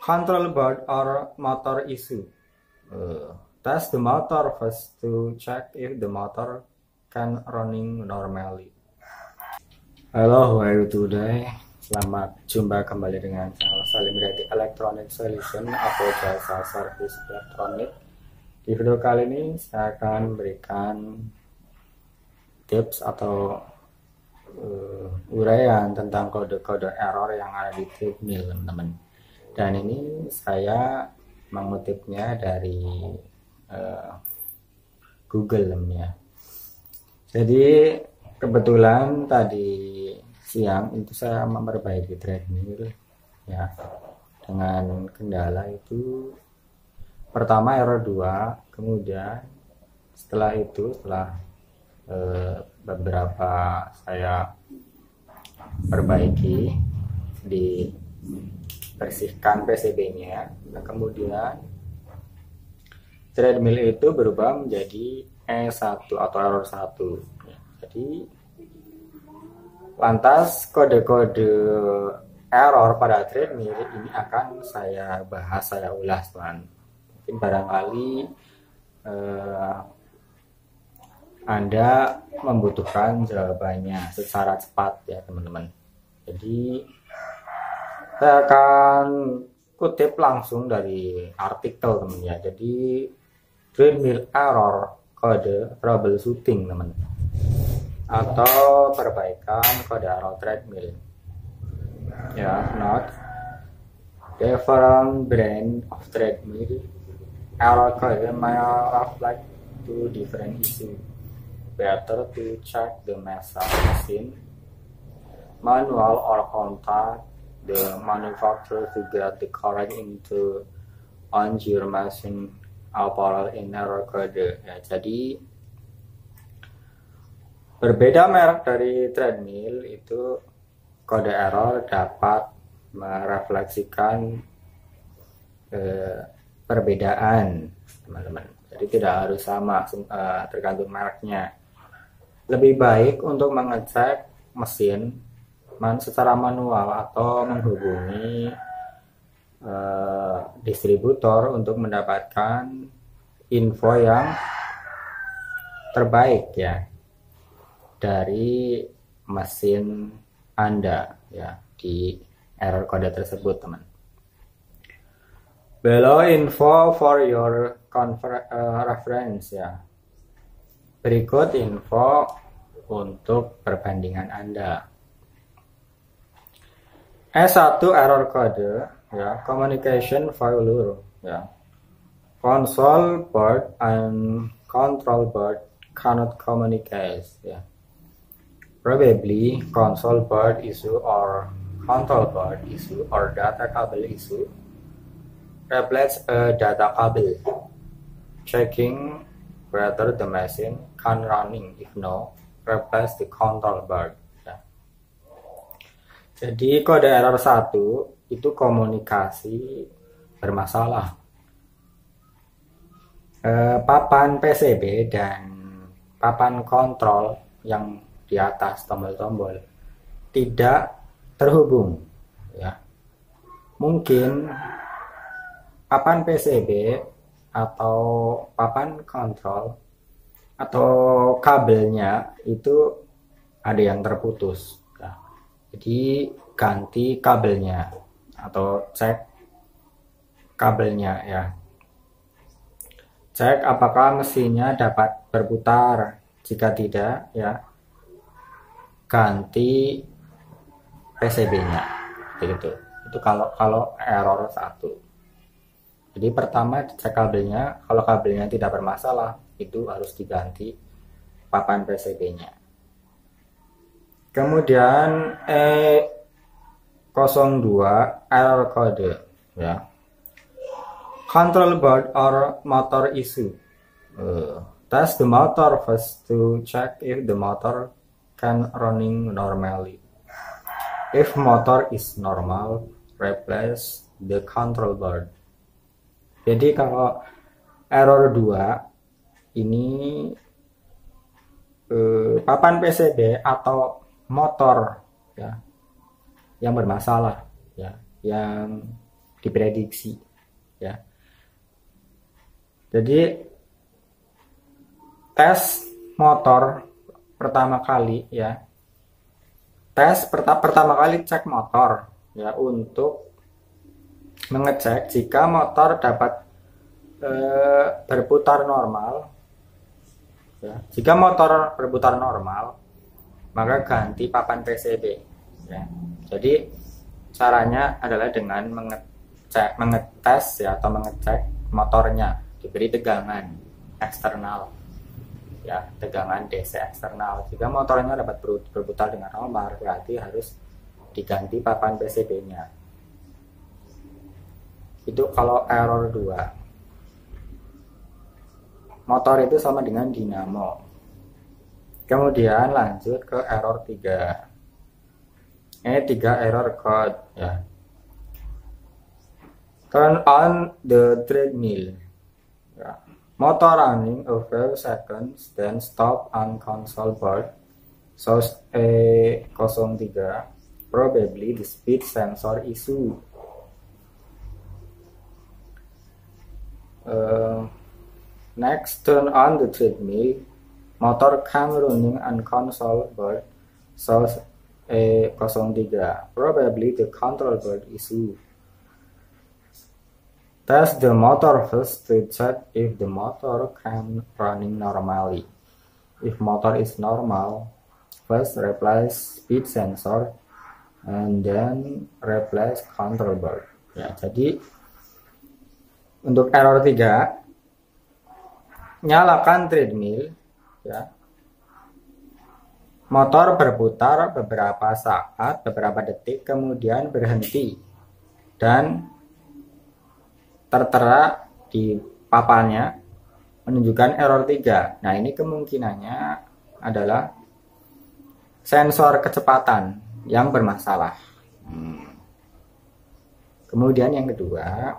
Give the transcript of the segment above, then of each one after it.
Control board or motor issue. Test the motor first to check if the motor can running normally. Hello, how are you today? Selamat jumpa kembali dengan channel Salim Riyadi Electronic Solution atau jasa servis elektronik. Di video kali ini saya akan berikan tips atau uraian tentang kode-kode error yang ada di treadmill, teman-teman. Dan ini saya mengutipnya dari Google ya. Jadi kebetulan tadi siang itu saya memperbaiki treadmill ya, dengan kendala itu pertama error 2, kemudian setelah beberapa saya perbaiki, dibersihkan PCB-nya, nah kemudian treadmill itu berubah menjadi E1 atau error 1 ya. Jadi lantas kode-kode error pada treadmill ini akan saya bahas, saya ulas, teman. Mungkin barangkali Anda membutuhkan jawabannya secara cepat ya, teman-teman. Jadi saya akan kutip langsung dari artikel, teman ya. Jadi treadmill error kode troubleshooting, teman, atau perbaikan kode error treadmill ya. Note: different brand of treadmill error code may reflect two different issues. Better to check the machine manual or contact the manufacturer to get the correct info on your machine overall in error code ya. Jadi berbeda merek dari treadmill itu kode error dapat merefleksikan perbedaan, teman-teman. Jadi tidak harus sama, tergantung mereknya. Lebih baik untuk mengecek mesin secara manual atau menghubungi distributor untuk mendapatkan info yang terbaik ya dari mesin Anda ya di error kode tersebut, teman. Below info for your reference ya. Berikut info untuk perbandingan Anda. E1 error code ya, communication failure ya. Console board and control board cannot communicate ya. Probably console board issue or control board issue or data cable issue. Replace a data cable. Checking whether the machine can running. If no, replace the control board ya. Jadi kode error 1 itu komunikasi bermasalah. Papan PCB dan papan kontrol yang di atas tombol-tombol tidak terhubung ya. Mungkin papan PCB atau papan kontrol atau kabelnya itu ada yang terputus ya. Jadi ganti kabelnya atau cek kabelnya ya. Cek apakah mesinnya dapat berputar. Jika tidak ya, ganti PCB-nya begitu. Itu kalau error 1. Jadi pertama cek kabelnya, kalau kabelnya tidak bermasalah itu harus diganti papan PCB-nya. Kemudian E02 error code ya. Control board or motor issue. Test the motor first to check if the motor can running normally. If motor is normal, replace the control board. Jadi kalau error 2 ini papan PCB atau motor ya yang bermasalah ya, yang diprediksi ya. Jadi tes motor pertama kali ya, pertama kali cek motor ya, untuk mengecek jika motor dapat berputar normal ya. Jika motor berputar normal, maka ganti papan PCB ya. Jadi caranya adalah dengan mengetes ya, atau mengecek motornya, diberi tegangan eksternal ya, tegangan DC eksternal. Jika motornya dapat berputar dengan normal, berarti harus diganti papan PCB-nya. Itu kalau error 2. Motor itu sama dengan dinamo. Kemudian lanjut ke error 3. Ini 3 error code ya. Turn on the treadmill ya. Motor running a few seconds, then stop on console board. Source E03, probably the speed sensor issue. Next, turn on the treadmill. Motor cam running on console board. Source E03, probably the control board issue. Test the motor first to check if the motor cam running normally. If motor is normal, first replace speed sensor and then replace control board. Ya, jadi untuk error 3, nyalakan treadmill ya. Motor berputar beberapa saat, beberapa detik, kemudian berhenti dan tertera di papannya menunjukkan error 3. Nah, ini kemungkinannya adalah sensor kecepatan yang bermasalah. Kemudian yang kedua,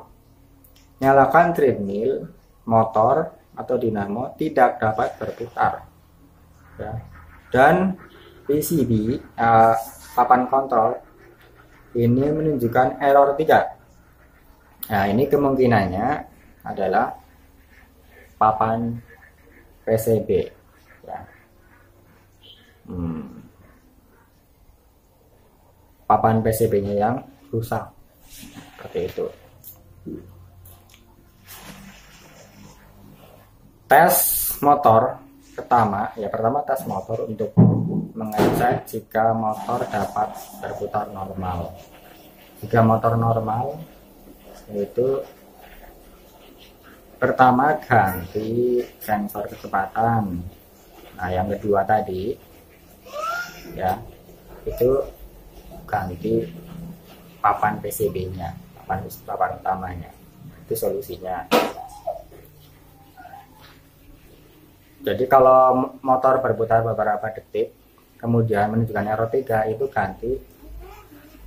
nyalakan treadmill, motor atau dinamo tidak dapat berputar ya. Dan PCB papan kontrol ini menunjukkan error 3. Nah, ini kemungkinannya adalah papan PCB ya. Papan PCB-nya yang rusak, seperti itu. Tes motor pertama tes motor untuk mengecek jika motor dapat berputar normal. Jika motor normal, yaitu pertama ganti sensor kecepatan. Nah, yang kedua tadi ya, itu ganti papan PCB-nya, papan utamanya. Itu solusinya. Jadi kalau motor berputar beberapa detik kemudian menunjukkan error 3, itu ganti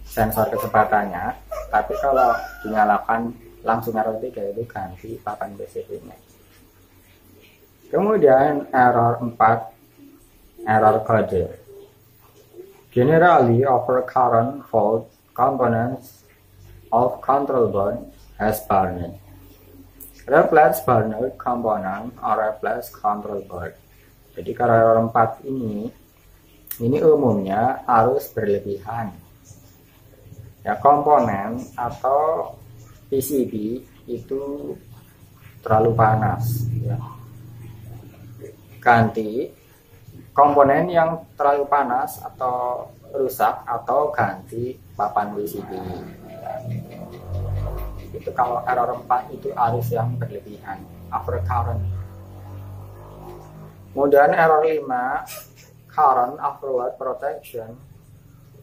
sensor kecepatannya. Tapi kalau dinyalakan langsung error 3, itu ganti papan PCB-nya. Kemudian error 4, error kode. Generally overcurrent fault components of control board has burned. Replace burner component or replace control board. Jadi kalau error 4 ini umumnya arus berlebihan ya, komponen atau PCB itu terlalu panas ya. Ganti komponen yang terlalu panas atau rusak, atau ganti papan PCB. Itu kalau error 4 itu arus yang berlebihan, overcurrent. Kemudian error 5, current afterload protection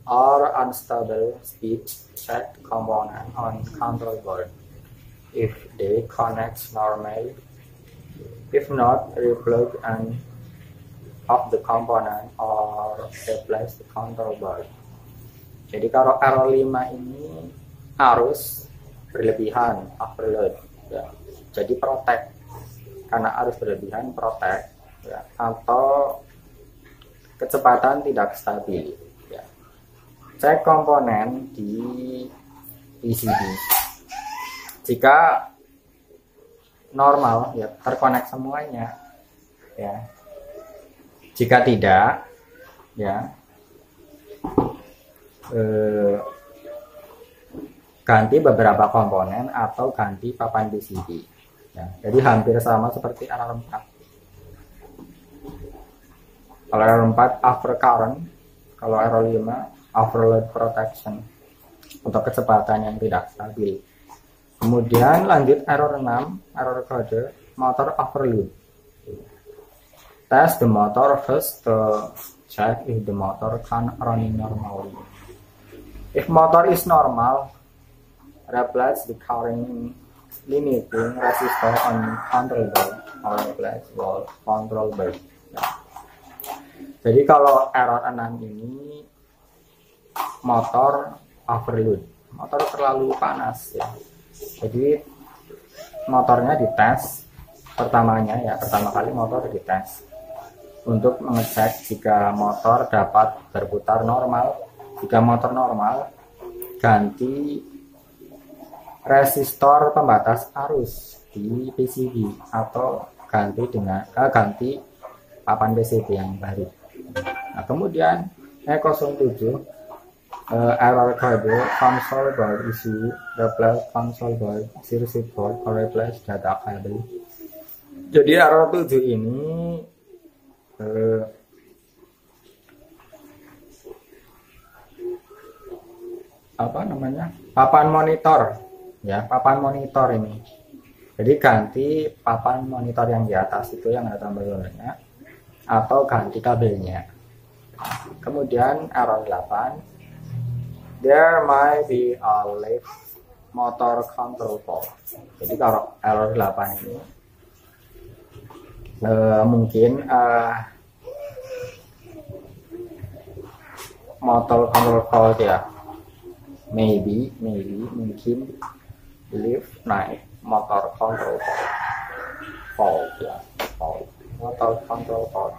or unstable speed check component on control board if they connect normally. If not, replug and off the component or replace the control board. Jadi kalau error 5 ini arus berlebihan, overload ya. Jadi protect, karena arus berlebihan protect ya, atau kecepatan tidak stabil ya. Cek komponen di PCB jika normal ya terkonek semuanya ya. Jika tidak ya ganti beberapa komponen atau ganti papan PCB ya. Jadi hampir sama seperti error 4. Kalau error 4 overcurrent, kalau error 5 overload protection untuk kecepatan yang tidak stabil. Kemudian lanjut error 6, error kode motor overload. Test the motor first to check if the motor can running normally. If motor is normal, replace the current limiting resistor on control bar or replace wall control bar. Nah, jadi kalau error 6 ini motor overload, motor terlalu panas ya. Jadi motornya dites pertama kali motor dites untuk mengecek jika motor dapat berputar normal. Jika motor normal, ganti resistor pembatas arus di PCB atau ganti papan PCB yang baru. Nah, kemudian E07 error code console board issue, replace console board, circuit board, or replace data cable. Jadi error 7 ini papan monitor ya, papan monitor ini. Jadi ganti papan monitor yang di atas itu yang ada tombol-tombolnya atau ganti kabelnya. Kemudian error 8, there might be a left motor control fault. Jadi kalau error 8 ini mungkin motor control fault ya, mungkin left naik motor control fault ya, motor control fault,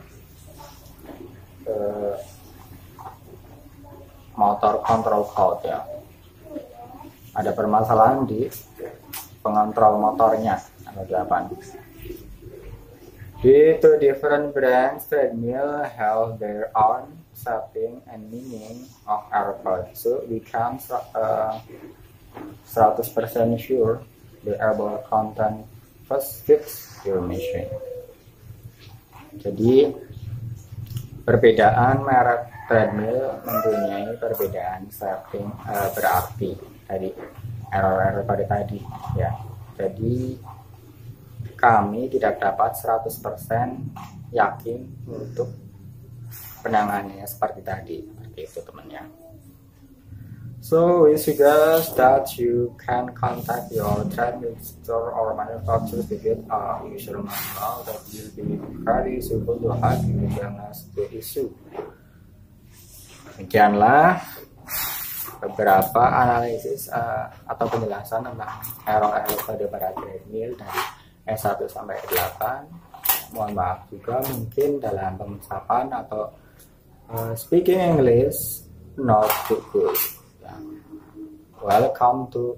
motor control fault ya, ada permasalahan di pengontrol motornya. Ada 8. Due to different brands, treadmill have their own setting and meaning of error code, so we can 100% sure the error content first fix your machine. Jadi perbedaan merek treadmill mempunyai perbedaan setting berarti dari error pada tadi ya. Jadi kami tidak dapat 100% yakin untuk penanganannya seperti tadi, seperti itu temannya. So we suggest that you can contact your treadmill store or manufacturer to get a user manual that will be very useful to help you diagnose the issue. Demikianlah beberapa analisis atau penjelasan tentang error-error pada para treadmill dari S1 sampai 8. Mohon maaf juga mungkin dalam pengucapan atau speaking English not too good. Welcome to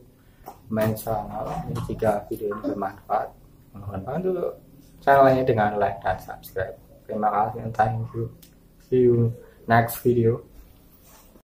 my channel. Jika video ini bermanfaat, mohon bantu channel ini dengan like dan subscribe. Terima kasih and thank you. See you next video.